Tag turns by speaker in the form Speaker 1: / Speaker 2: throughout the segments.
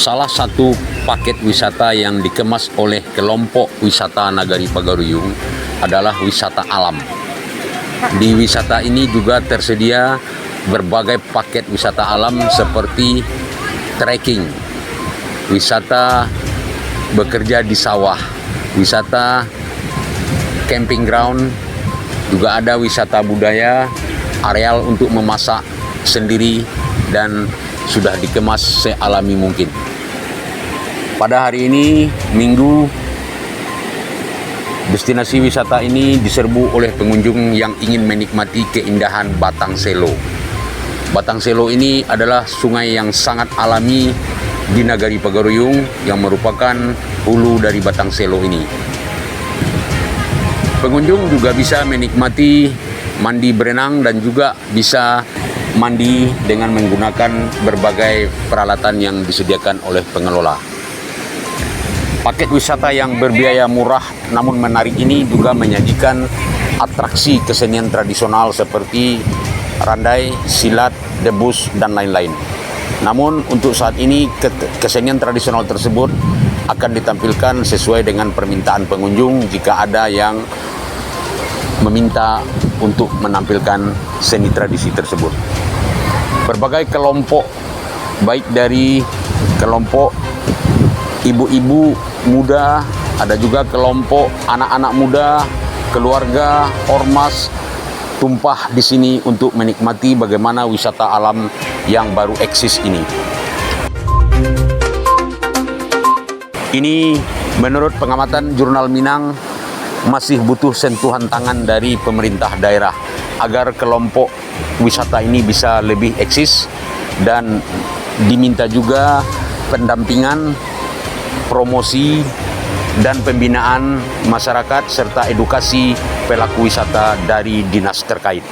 Speaker 1: salah satu paket wisata yang dikemas oleh kelompok wisata Nagari Pagaruyung adalah wisata alam. Di wisata ini juga tersedia berbagai paket wisata alam seperti trekking, wisata bekerja di sawah, wisata camping ground, juga ada wisata budaya, areal untuk memasak sendiri, dan sudah dikemas sealami mungkin. Pada hari ini, Minggu, destinasi wisata ini diserbu oleh pengunjung yang ingin menikmati keindahan Batang Selo. Batang Selo ini adalah sungai yang sangat alami di Nagari Pagaruyung yang merupakan hulu dari Batang Selo ini. Pengunjung juga bisa menikmati mandi berenang dan juga bisa mandi dengan menggunakan berbagai peralatan yang disediakan oleh pengelola. Paket wisata yang berbiaya murah namun menarik ini juga menyajikan atraksi kesenian tradisional seperti randai, silat, debus, dan lain-lain. Namun untuk saat ini kesenian tradisional tersebut akan ditampilkan sesuai dengan permintaan pengunjung jika ada yang meminta untuk menampilkan seni tradisi tersebut. Berbagai kelompok, baik dari kelompok ibu-ibu muda, ada juga kelompok anak-anak muda, keluarga, ormas, tumpah di sini untuk menikmati bagaimana wisata alam yang baru eksis ini. Ini menurut pengamatan Jurnal Minang masih butuh sentuhan tangan dari pemerintah daerah agar kelompok wisata ini bisa lebih eksis, dan diminta juga pendampingan, promosi, dan pembinaan masyarakat serta edukasi pelaku wisata dari dinas terkait.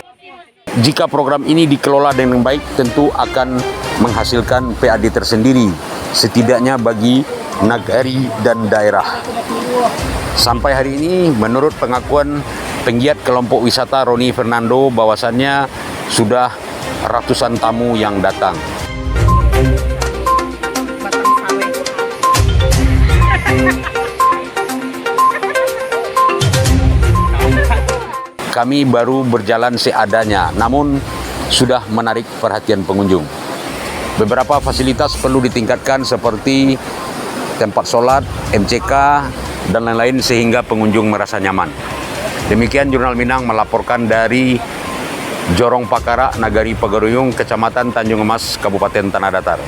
Speaker 1: Jika program ini dikelola dengan baik, tentu akan menghasilkan PAD tersendiri, setidaknya bagi nagari dan daerah. Sampai hari ini, menurut pengakuan penggiat kelompok wisata Roni Fernando, bahwasannya sudah ratusan tamu yang datang. Kami baru berjalan seadanya, namun sudah menarik perhatian pengunjung. Beberapa fasilitas perlu ditingkatkan seperti tempat sholat, MCK, dan lain-lain sehingga pengunjung merasa nyaman. Demikian Jurnal Minang melaporkan dari Jorong Pakara, Nagari Pagaruyung, Kecamatan Tanjung Emas, Kabupaten Tanah Datar.